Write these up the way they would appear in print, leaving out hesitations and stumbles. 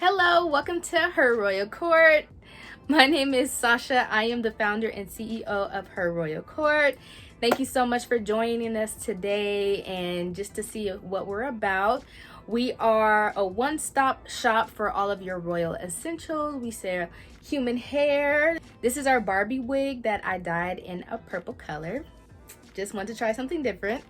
Hello, welcome to Her Royal Court. My name is Sasha. I am the founder and CEO of Her Royal Court. Thank you so much for joining us today and just to see what we're about. We are a one-stop shop for all of your royal essentials. We sell human hair. This is our Barbie wig that I dyed in a purple color. Just want to try something different.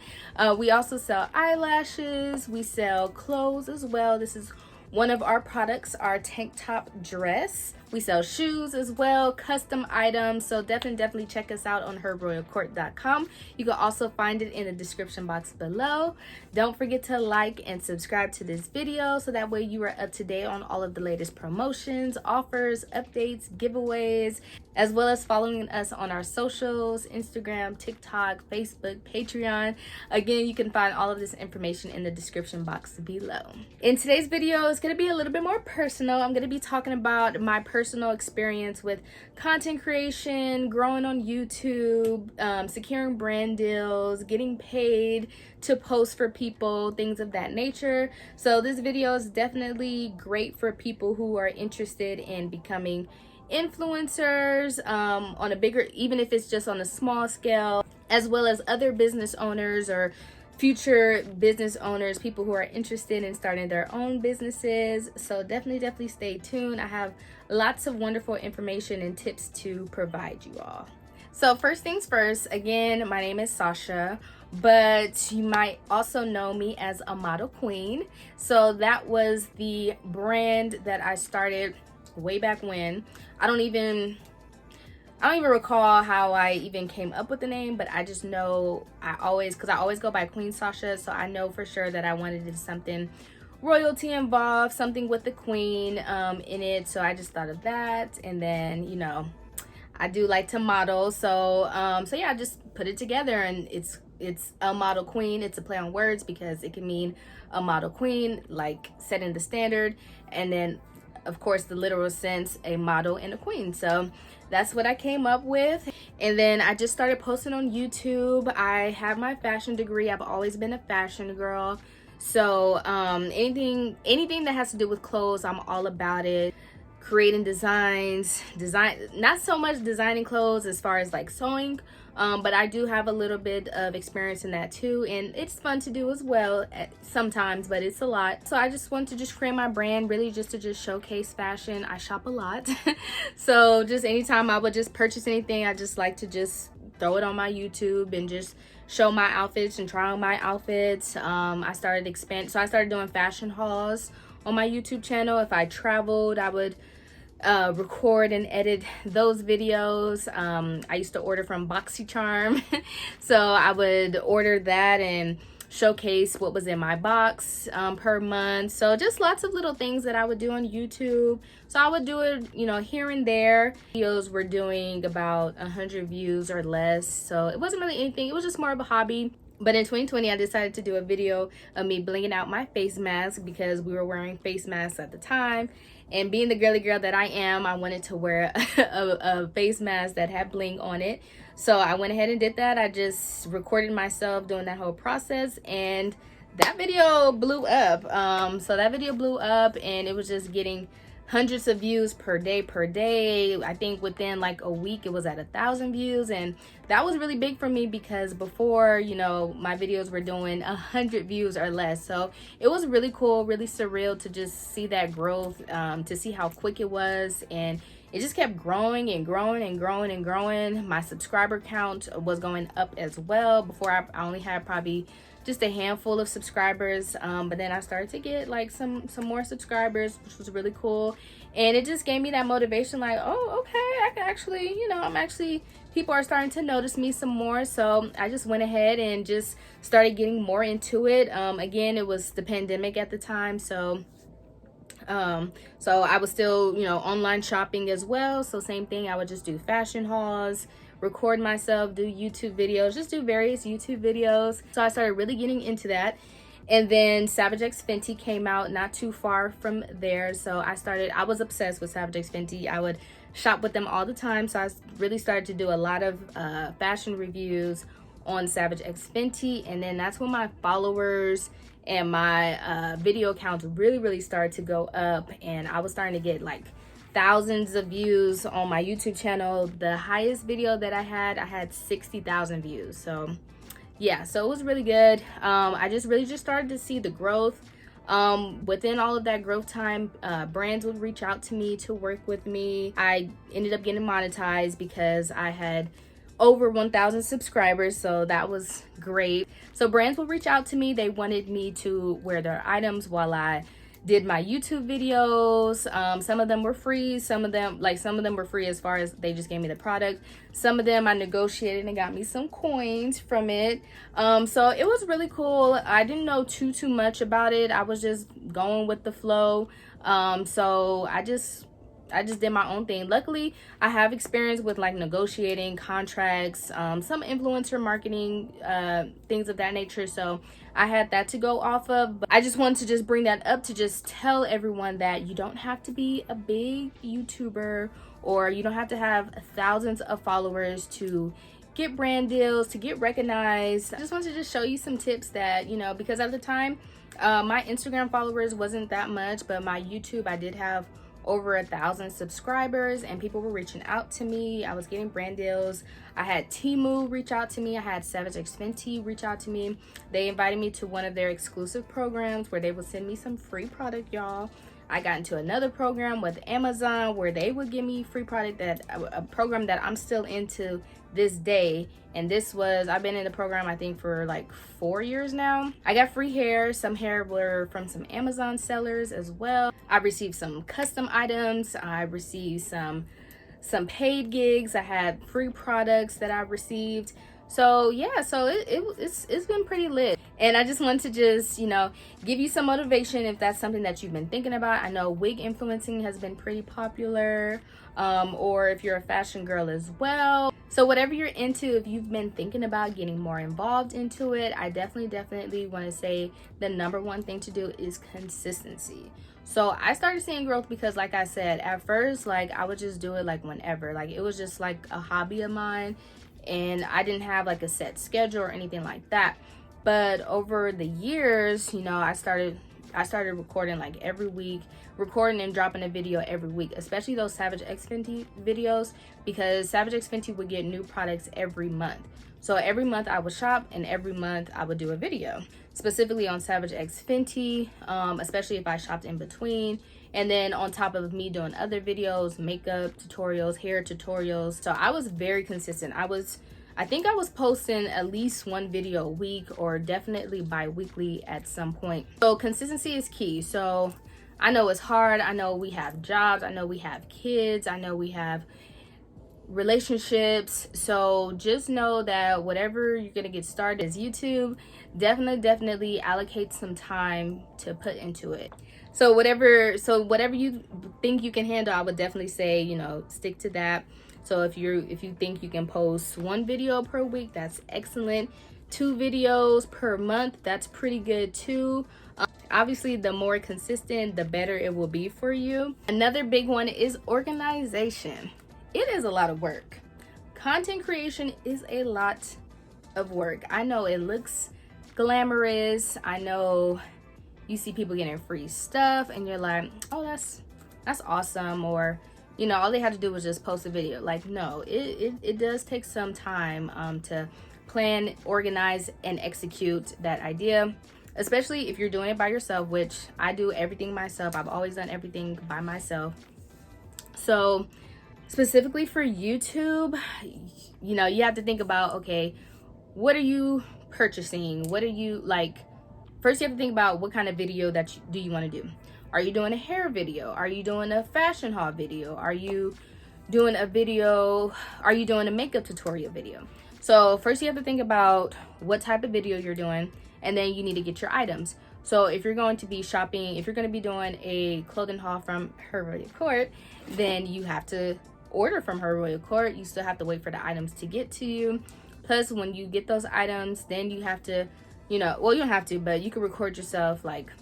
We also sell eyelashes. We sell clothes as well. This is one of our products, our tank top dress. We sell shoes as well, custom items. So definitely check us out on herroyalcourt.com. You can also find it in the description box below. Don't forget to like and subscribe to this video so that way you are up to date on all of the latest promotions, offers, updates, giveaways, as well as following us on our socials, Instagram, TikTok, Facebook, Patreon. Again, you can find all of this information in the description box below. In today's video, it's going to be a little bit more personal. I'm going to be talking about my personal experience with content creation, growing on YouTube, securing brand deals, getting paid to post for people, things of that nature. So this video is definitely great for people who are interested in becoming influencers on a bigger, even if it's just on a small scale, as well as other business owners or future business owners, people who are interested in starting their own businesses. So definitely stay tuned. I have lots of wonderful information and tips to provide you all. So first things first, again, my name is Sasha, but you might also know me as a model queen. So that was the brand that I started way back when. I don't even recall how I even came up with the name, but I just know because I always go by Queen Sasha, so I know for sure that I wanted to do something royalty involved, something with the queen in it. So I just thought of that, and then I do like to model, so yeah, I just put it together, and it's a model queen. It's a play on words because it can mean a model queen, like setting the standard, and then of course the literal sense, a model and a queen. So that's what I came up with. And then I just started posting on YouTube. I have my fashion degree. I've always been a fashion girl, so anything that has to do with clothes, I'm all about it. Creating not so much designing clothes as far as like sewing, but I do have a little bit of experience in that too, and it's fun to do as well sometimes, but it's a lot. So I just want to just create my brand, really just to showcase fashion. I shop a lot so just anytime I would just purchase anything, I just like to just throw it on my YouTube and just show my outfits and try on my outfits. I started doing fashion hauls on my YouTube channel. If I traveled, I would record and edit those videos. I used to order from BoxyCharm so I would order that and showcase what was in my box per month. So just lots of little things that I would do on YouTube. So I would do it here and there. Videos were doing about 100 views or less, so it wasn't really anything. It was just more of a hobby. But in 2020, I decided to do a video of me blinging out my face mask because we were wearing face masks at the time. And being the girly girl that I am, I wanted to wear a face mask that had bling on it. So I went ahead and did that. I just recorded myself doing that whole process, and that video blew up. So that video blew up, and it was just getting hundreds of views per day. I think within like a week it was at 1,000 views, and that was really big for me because before, my videos were doing 100 views or less. So it was really cool, really surreal to just see that growth, to see how quick it was, and it just kept growing and growing. My subscriber count was going up as well. Before I only had probably just a handful of subscribers, but then I started to get like some more subscribers, which was really cool, and it just gave me that motivation, like, oh, okay, I can actually, people are starting to notice me some more. So I just went ahead and just started getting more into it. Again, it was the pandemic at the time, so I was still online shopping as well. So same thing, I would just do fashion hauls, record myself, do YouTube videos, just do various YouTube videos. So I started really getting into that. And then Savage X Fenty came out not too far from there. So I was obsessed with Savage X Fenty. I would shop with them all the time. So I really started to do a lot of fashion reviews on Savage X Fenty, and then that's when my followers and my video accounts really started to go up, and I was starting to get like thousands of views on my YouTube channel. The highest video that I had 60,000 views. So yeah, so it was really good. I just started to see the growth. Within all of that growth time, brands would reach out to me to work with me. I ended up getting monetized because I had over 1,000 subscribers, so that was great. So brands will reach out to me. They wanted me to wear their items while I did my YouTube videos. Some of them were free, some of them were free as far as they just gave me the product. Some of them I negotiated and got me some coins from it. So it was really cool. I didn't know too much about it. I was just going with the flow. So I just did my own thing. Luckily, I have experience with like negotiating contracts, some influencer marketing, things of that nature. So I had that to go off of. But I just wanted to just bring that up to just tell everyone that you don't have to be a big YouTuber, or you don't have to have thousands of followers to get brand deals, to get recognized. I just wanted to just show you some tips that, you know, because at the time, my Instagram followers wasn't that much, but my YouTube, I did have over 1,000 subscribers, and people were reaching out to me. I was getting brand deals. I had Temu reach out to me. I had Savage X Fenty reach out to me. They invited me to one of their exclusive programs where they would send me some free product, y'all. I got into another program with Amazon where they would give me free product, that a program that I'm still into this day. And this was, I've been in the program I think for like 4 years now. I got free hair. Some hair were from some Amazon sellers as well. I received some custom items. I received some paid gigs. I had free products that I received. So yeah, so it's been pretty lit. And I just want to just, you know, give you some motivation if that's something that you've been thinking about. I know wig influencing has been pretty popular, or if you're a fashion girl as well. So whatever you're into, if you've been thinking about getting more involved into it, I definitely want to say the number one thing to do is consistency. So I started seeing growth because, like I said, at first, like I would just do it like whenever, like it was just like a hobby of mine, and I didn't have like a set schedule or anything like that. But over the years, you know, I started recording like every week, recording and dropping a video every week, especially those Savage X Fenty videos, because Savage X Fenty would get new products every month. So every month I would shop, and every month I would do a video specifically on Savage X Fenty, especially if I shopped in between. And then on top of me doing other videos, makeup tutorials, hair tutorials. So I was very consistent. I think I was posting at least one video a week, or definitely bi-weekly at some point. So consistency is key. So I know it's hard. I know we have jobs. I know we have kids. I know we have relationships. So just know that whatever you're gonna get started as YouTube, definitely allocate some time to put into it. So whatever you think you can handle, I would definitely say, you know, stick to that. So if you think you can post one video per week, that's excellent. 2 videos per month, that's pretty good too. Obviously, the more consistent, the better it will be for you. Another big one is organization. It is a lot of work. Content creation is a lot of work. I know it looks glamorous. I know you see people getting free stuff and you're like, oh, that's awesome. Or, you know, all they have to do was just post a video. Like, no, it does take some time to plan, organize, and execute that idea, especially if you're doing it by yourself, which I do everything myself. I've always done everything by myself. So specifically for YouTube, you know, you have to think about, okay, what are you purchasing? What are you like? First, you have to think about what kind of video do you want to do. Are you doing a hair video? Are you doing a fashion haul video? Are you doing a video? Are you doing a makeup tutorial video? So first you have to think about what type of video you're doing, and then you need to get your items. So if you're going to be shopping, if you're going to be doing a clothing haul from Her Royal Court, then you have to order from Her Royal Court. You still have to wait for the items to get to you. Plus, when you get those items, then you have to, you know, well, you don't have to, but you can record yourself like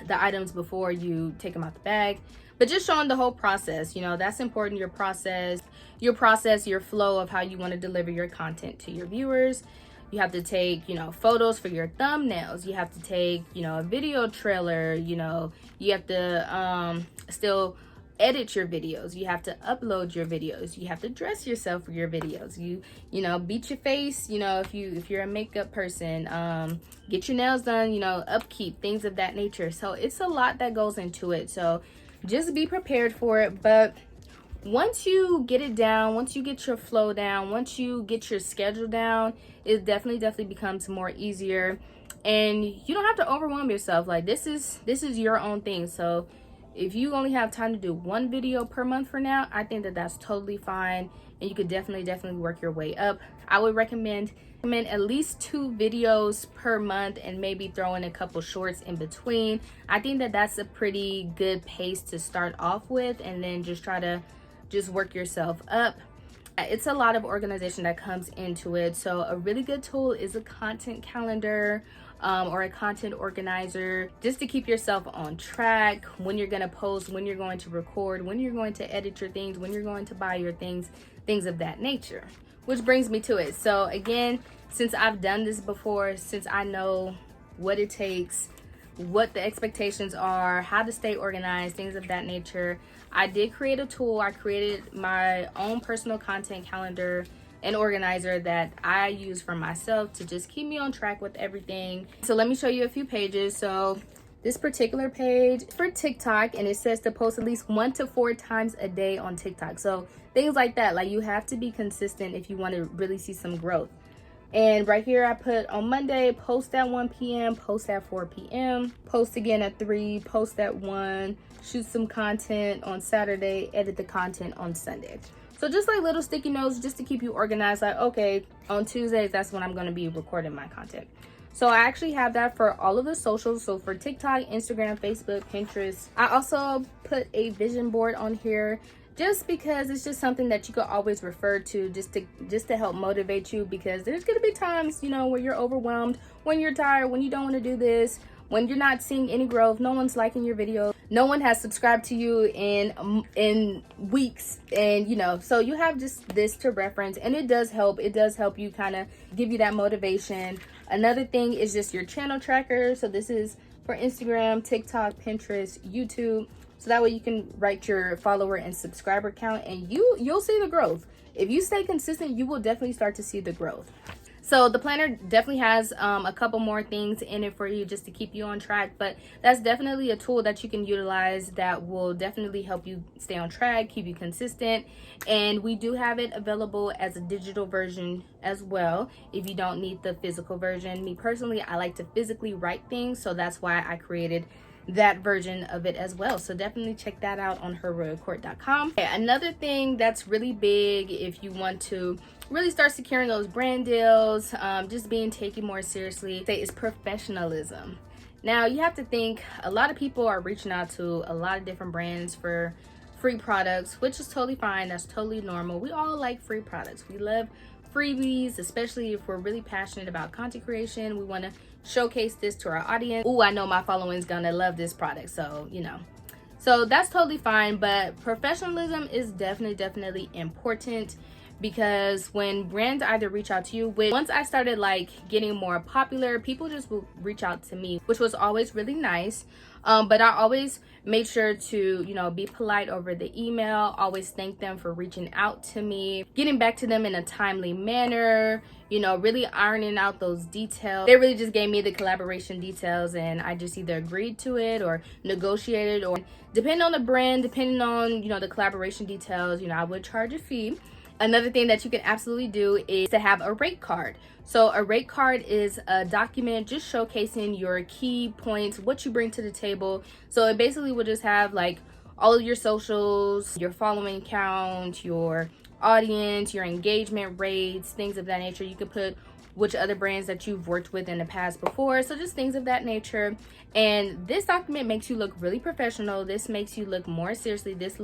the items before you take them out the bag. but just showing the whole process. That's important. Your process, your flow of how you want to deliver your content to your viewers. You have to take, photos for your thumbnails. You have to take, a video trailer. You have to still edit your videos. You have to upload your videos. You have to dress yourself for your videos. You beat your face, if you're a makeup person, get your nails done, upkeep, things of that nature. So it's a lot that goes into it. So just be prepared for it. But once you get it down, once you get your flow down, once you get your schedule down, it definitely becomes more easier, and you don't have to overwhelm yourself. Like, this is your own thing. So if you only have time to do one video per month for now, I think that that's totally fine, and you could definitely work your way up. I would recommend at least 2 videos per month, and maybe throw in a couple shorts in between. I think that that's a pretty good pace to start off with, and then just try to work yourself up. It's a lot of organization that comes into it. So a really good tool is a content calendar, or a content organizer, just to keep yourself on track, when you're going to post, when you're going to record, when you're going to edit your things, when you're going to buy your things of that nature. Which brings me to it. So again, since I've done this before, since I know what it takes, what the expectations are, how to stay organized, things of that nature, I did create a tool. I created my own personal content calendar and organizer that I use for myself to just keep me on track with everything. So let me show you a few pages. So this particular page for TikTok, and it says to post at least 1 to 4 times a day on TikTok. So things like that, like you have to be consistent if you want to really see some growth. And right here I put on Monday, post at 1 p.m, post at 4 p.m, post again at 3, post at 1, shoot some content on Saturday, edit the content on Sunday. So just like little sticky notes, just to keep you organized, like, okay, on Tuesdays, that's when I'm going to be recording my content. So I actually have that for all of the socials. So for TikTok, Instagram, Facebook, Pinterest. I also put a vision board on here, just because it's just something that you could always refer to, just to help motivate you, because there's going to be times, where you're overwhelmed, when you're tired, when you don't want to do this, when you're not seeing any growth, no one's liking your video, no one has subscribed to you in weeks, and so you have just this to reference, and it does help you, kind of give you that motivation. Another thing is just your channel tracker. So this is for Instagram, TikTok, Pinterest, YouTube. So that way you can write your follower and subscriber count, and you'll see the growth. If you stay consistent, you will definitely start to see the growth. So the planner definitely has a couple more things in it for you, just to keep you on track. But that's definitely a tool that you can utilize that will definitely help you stay on track, keep you consistent. And we do have it available as a digital version as well, if you don't need the physical version. Me personally, I like to physically write things, so that's why I created that version of it as well. So definitely check that out on herroyalcourt.com. Okay, another thing that's really big, if you want to really start securing those brand deals, just being taken more seriously, is professionalism. Now you have to think, a lot of people are reaching out to a lot of different brands for free products, which is totally fine. That's totally normal. We all like free products. We love freebies, especially if we're really passionate about content creation. We want to showcase this to our audience. Oh, I know my following is gonna love this product, so so that's totally fine. But professionalism is definitely important, because when brands either reach out to you, once I started like getting more popular, people just will reach out to me, which was always really nice. But I always made sure to, be polite over the email, always thank them for reaching out to me, getting back to them in a timely manner, really ironing out those details. They really just gave me the collaboration details, and I just either agreed to it or negotiated, or depending on the brand, depending on, the collaboration details, I would charge a fee. Another thing that you can absolutely do is to have a rate card. So a rate card is a document just showcasing your key points, what you bring to the table. So it basically will just have like all of your socials, your following count, your audience, your engagement rates, things of that nature. You could put which other brands that you've worked with in the past before, so just things of that nature. And this document makes you look really professional. This makes you look more seriously. This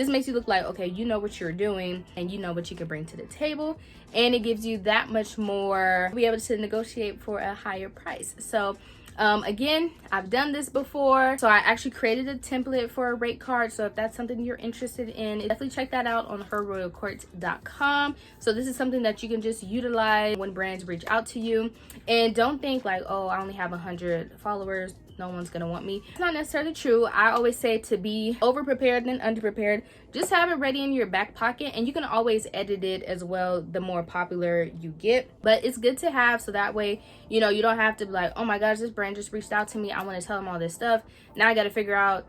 makes you look like, okay, you know what you're doing, and you know what you can bring to the table, and it gives you that much more, be able to negotiate for a higher price. So Again, I've done this before, so I actually created a template for a rate card. So if that's something you're interested in, definitely check that out on herroyalcourt.com. So this is something that you can just utilize when brands reach out to you. And don't think like, oh, I only have 100 followers, no one's gonna want me. It's not necessarily true. I always say to be over prepared than under prepared. Just have it ready in your back pocket, and you can always edit it as well the more popular you get. But it's good to have, so that way, you know, you don't have to be like, oh my gosh, this brand just reached out to me, I want to tell them all this stuff. Now I got to figure out,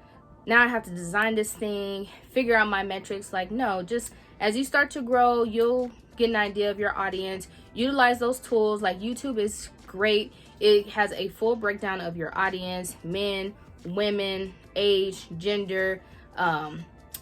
now I have to design this thing, figure out my metrics. Like, no, just as you start to grow, you'll get an idea of your audience. Utilize those tools. Like YouTube is great. It has a full breakdown of your audience: men, women, age, gender,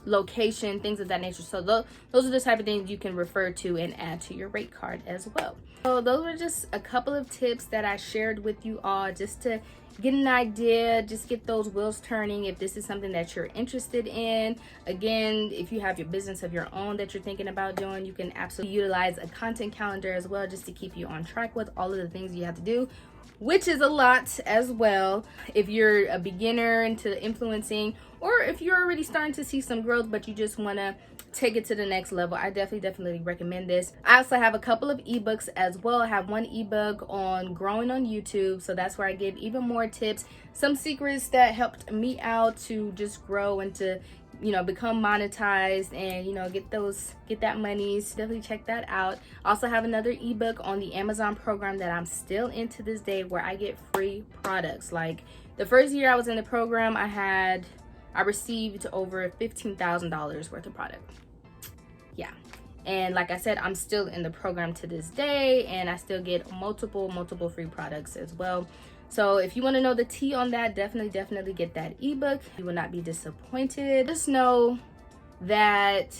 location, things of that nature. So those are the type of things you can refer to and add to your rate card as well. So those are just a couple of tips that I shared with you all, just to get an idea, just get those wheels turning if this is something that you're interested in. Again, if you have your business of your own that you're thinking about doing, you can absolutely utilize a content calendar as well, just to keep you on track with all of the things you have to do, which is a lot as well. If you're a beginner into influencing, or if you're already starting to see some growth but you just want to take it to the next level, I definitely recommend this. I also have a couple of ebooks as well. I have one ebook on growing on YouTube, so that's where I give even more tips, some secrets that helped me out to just grow and to, you know, become monetized and, you know, get that money. So definitely check that out. I also have another ebook on the Amazon program that I'm still in to this day, where I get free products. Like the first year I was in the program, I received over $15,000 worth of product. Yeah. And like I said, I'm still in the program to this day, and I still get multiple free products as well. So if you want to know the tea on that, definitely get that ebook. You will not be disappointed. Just know that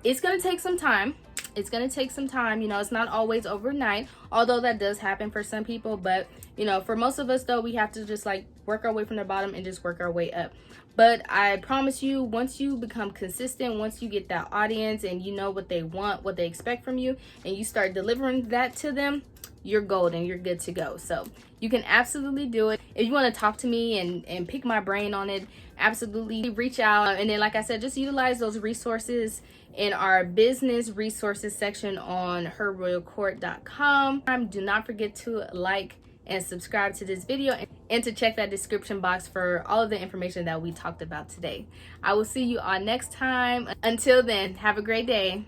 it's going to take some time. It's going to take some time. You know, it's not always overnight, although that does happen for some people. But, you know, for most of us, though, we have to just like work our way from the bottom and just work our way up. But I promise you, once you become consistent, once you get that audience and you know what they want, what they expect from you, and you start delivering that to them, you're golden. You're good to go. So you can absolutely do it. If you want to talk to me and pick my brain on it, absolutely reach out. And then, like I said, just utilize those resources in our business resources section on herroyalcourt.com. Do not forget to like and subscribe to this video, and to check that description box for all of the information that we talked about today. I will see you all next time. Until then, have a great day.